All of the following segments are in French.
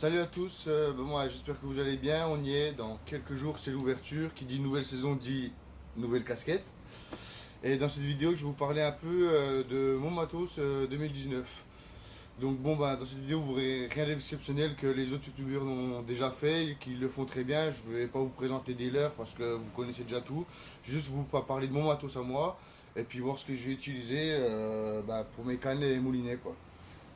Salut à tous, moi j'espère que vous allez bien, on y est, dans quelques jours c'est l'ouverture, qui dit nouvelle saison dit nouvelle casquette. Et dans cette vidéo je vais vous parler un peu de mon matos 2019. Donc dans cette vidéo vous verrez rien d'exceptionnel que les autres youtubeurs l'ont déjà fait, et qu'ils le font très bien. Je ne vais pas vous présenter des leurs parce que vous connaissez déjà tout, juste vous parler de mon matos à moi, et puis voir ce que j'ai utilisé pour mes cannes et moulinets quoi.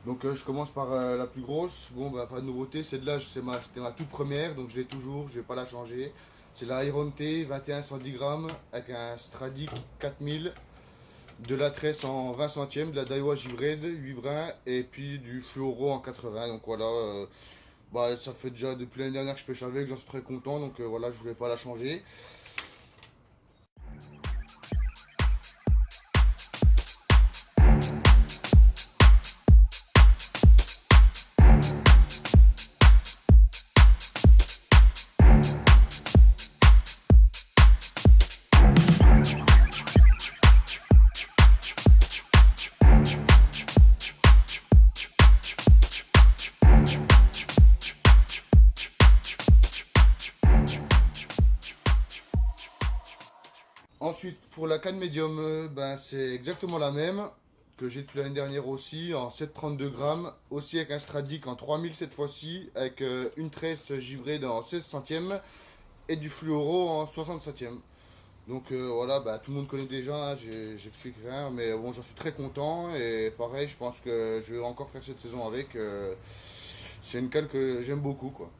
Donc je commence par la plus grosse. Pas de nouveauté, celle-là c'était ma toute première, donc je l'ai toujours, je vais pas la changer. C'est la Iron T 21 110 grammes avec un Stradic 4000, de la tresse en 20 centièmes, de la Daiwa J-Braid 8 brins et puis du fluoro en 80. Donc voilà, ça fait déjà depuis l'année dernière que je pêche avec, j'en suis très content, donc voilà, je voulais pas la changer. Ensuite, pour la canne médium, c'est exactement la même que j'ai depuis l'année dernière aussi, en 732 grammes, aussi avec un Stradic en 3000 cette fois-ci, avec une tresse givrée dans 16 centièmes et du fluoro en 60 centièmes. Donc voilà, tout le monde connaît déjà, hein, j'explique rien, mais bon, j'en suis très content et pareil, je pense que je vais encore faire cette saison avec. C'est une canne que j'aime beaucoup, quoi.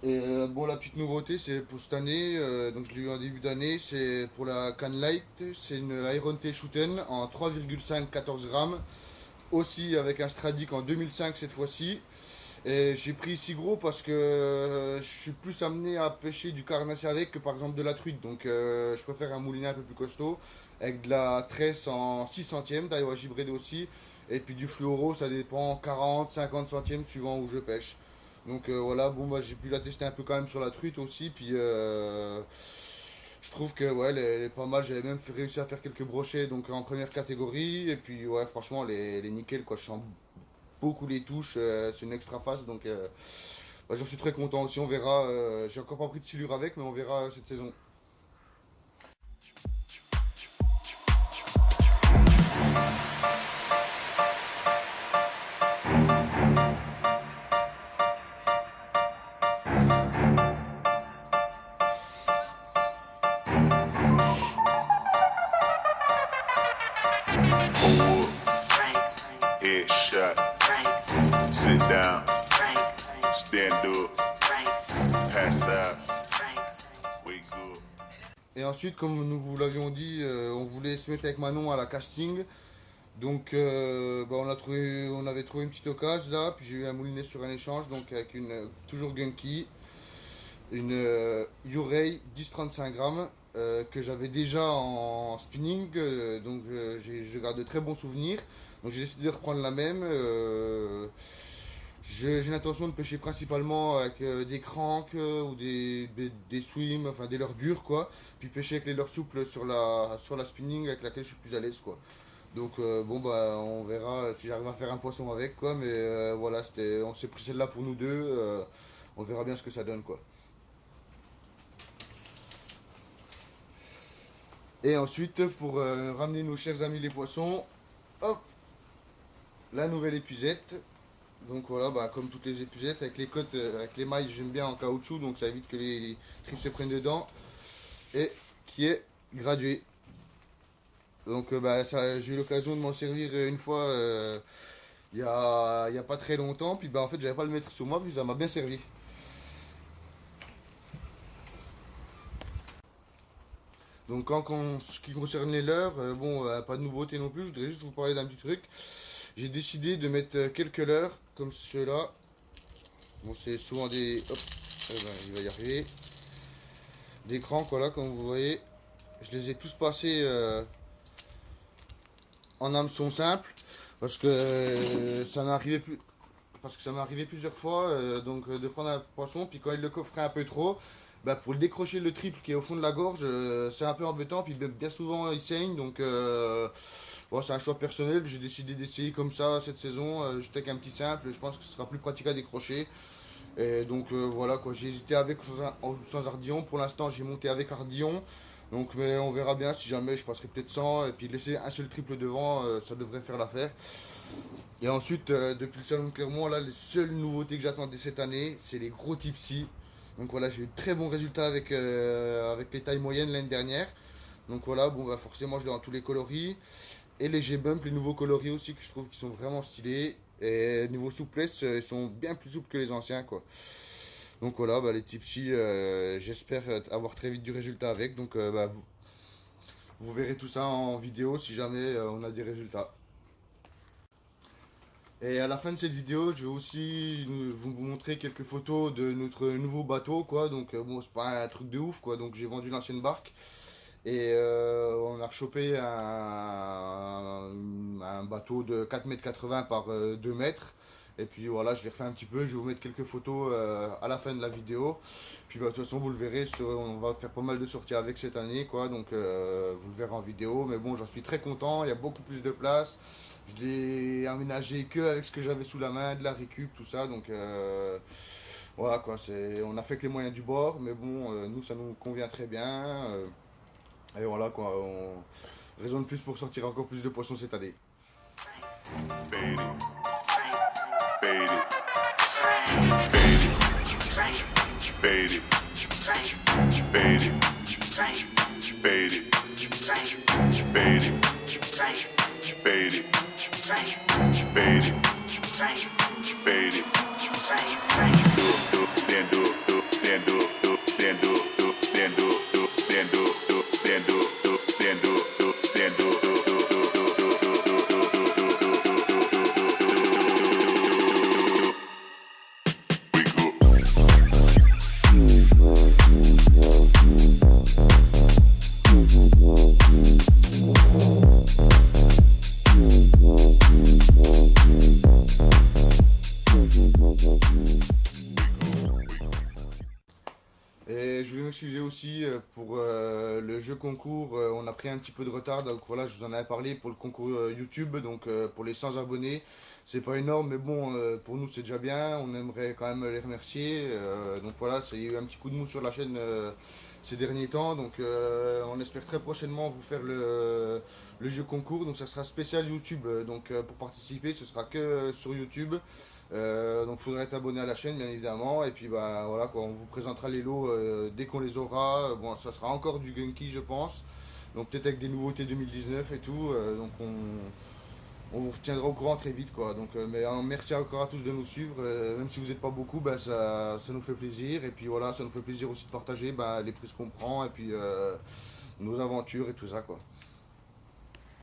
Et la petite nouveauté, c'est pour cette année, donc je l'ai eu en début d'année, c'est pour la canne light, c'est une Iron T Shooten en 3,5 14 grammes, aussi avec un Stradic en 2005 cette fois-ci. Et j'ai pris si gros parce que je suis plus amené à pêcher du carnassier avec que par exemple de la truite. Donc je préfère un moulinet un peu plus costaud, avec de la tresse en 6 centièmes, d'ailleurs gibré aussi, et puis du fluoro, ça dépend 40, 50 centièmes suivant où je pêche. Donc voilà, j'ai pu la tester un peu quand même sur la truite aussi, puis je trouve que ouais, elle est pas mal. J'avais même réussi à faire quelques brochets donc en première catégorie, et puis ouais, franchement, les nickel quoi. Je sens beaucoup les touches, c'est une extra face, donc j'en suis très content aussi. On verra, j'ai encore pas pris de silure avec, mais on verra cette saison. Headshot. Sit down. Stand up. Pass out. We good. Et ensuite, comme nous vous l'avions dit, on voulait se mettre avec Manon à la casting. Donc, on avait trouvé une petite occasion là, puis j'ai eu un moulinet sur un échange, donc avec une toujours Gunky, une Urei 10-35 grammes que j'avais déjà en spinning, donc je garde de très bons souvenirs. Donc j'ai décidé de reprendre la même. J'ai l'intention de pêcher principalement avec des cranks ou des swims, enfin des leurres dures quoi. Puis pêcher avec les leurres souples sur la spinning avec laquelle je suis plus à l'aise quoi. Donc on verra si j'arrive à faire un poisson avec quoi. Mais voilà, on s'est pris celle-là pour nous deux. On verra bien ce que ça donne quoi. Et ensuite, pour ramener nos chers amis les poissons, hop, la nouvelle épuisette. Donc voilà, comme toutes les épuisettes, avec les côtes, avec les mailles, j'aime bien en caoutchouc, donc ça évite que les tripes se prennent dedans. Et qui est graduée. Donc j'ai eu l'occasion de m'en servir une fois il y a pas très longtemps, puis en fait j'avais pas le mettre sur moi, puis ça m'a bien servi. Donc en ce qui concerne les leurres, pas de nouveauté non plus, je voudrais juste vous parler d'un petit truc. j'ai décidé de mettre quelques leurres comme ceux-là. Bon, c'est souvent des... Hop, eh ben, il va y arriver. Des crans, quoi, là, comme vous voyez. Je les ai tous passés en hameçon simple. Parce que ça m'est arrivé plus... Parce que ça m'est arrivé plusieurs fois de prendre un poisson, puis quand il le coffrait un peu trop, bah, pour le décrocher le triple qui est au fond de la gorge, c'est un peu embêtant, puis bien souvent il saigne, donc bon, c'est un choix personnel, j'ai décidé d'essayer comme ça cette saison, juste avec un petit simple, je pense que ce sera plus pratique à décrocher. Et donc voilà quoi, j'ai hésité avec ou sans ardillon, pour l'instant j'ai monté avec ardillon, donc mais on verra bien si jamais je passerai peut-être sans, et puis laisser un seul triple devant, ça devrait faire l'affaire. Et ensuite, depuis le salon de Clermont, là, les seules nouveautés que j'attendais cette année, c'est les gros tipsy. Donc voilà, j'ai eu de très bons résultats avec les tailles moyennes l'année dernière. Donc voilà, bon, bah forcément, je l'ai dans tous les coloris. Et les G-Bump, les nouveaux coloris aussi, que je trouve qu'ils sont vraiment stylés. Et niveau souplesse, ils sont bien plus souples que les anciens, quoi. Donc voilà, bah, les tipsy, j'espère avoir très vite du résultat avec. Donc bah, vous verrez tout ça en vidéo si jamais on a des résultats. Et à la fin de cette vidéo, je vais aussi vous montrer quelques photos de notre nouveau bateau, quoi. Donc bon, c'est pas un truc de ouf, quoi. Donc j'ai vendu l'ancienne barque et on a rechopé un bateau de 4,80 m par 2 mètres. Et puis voilà, je l'ai refait un petit peu. Je vais vous mettre quelques photos à la fin de la vidéo. Puis bah, de toute façon, vous le verrez. On va faire pas mal de sorties avec cette année, quoi. Donc vous le verrez en vidéo. Mais bon, j'en suis très content. Il y a beaucoup plus de place. Je l'ai aménagé que avec ce que j'avais sous la main, de la récup, tout ça. Donc voilà quoi, on a fait que les moyens du bord, mais bon, nous ça nous convient très bien. Et voilà quoi, raison de plus pour sortir encore plus de poissons cette année. Fade it. Fade it. Fade it. Fade it. Fade it. Fade it. Fade it. Fade it. Fade it. Do it, then do it, do it, then do it, do it, then do it, do it, then do it, do it, then do it, do it, then do it, do it, then do it, do it, then do it, do it, do it, do it, do it, do it, do it, do it, do it, Et je vais m'excuser aussi pour le jeu concours, on a pris un petit peu de retard, donc voilà, je vous en avais parlé pour le concours YouTube, donc pour les 100 abonnés, c'est pas énorme, mais bon, pour nous c'est déjà bien, on aimerait quand même les remercier, donc voilà, il y a eu un petit coup de mou sur la chaîne ces derniers temps, donc on espère très prochainement vous faire le jeu concours, donc ça sera spécial YouTube, donc pour participer, ce sera que sur YouTube. Donc il faudrait être abonné à la chaîne bien évidemment et puis bah voilà quoi, on vous présentera les lots dès qu'on les aura. Bon, ça sera encore du Gunky je pense, donc peut-être avec des nouveautés 2019 et tout, donc on vous retiendra au courant très vite quoi. Donc mais merci encore à tous de nous suivre, même si vous n'êtes pas beaucoup, bah, ça nous fait plaisir et puis voilà, ça nous fait plaisir aussi de partager bah, les prises qu'on prend et puis nos aventures et tout ça quoi.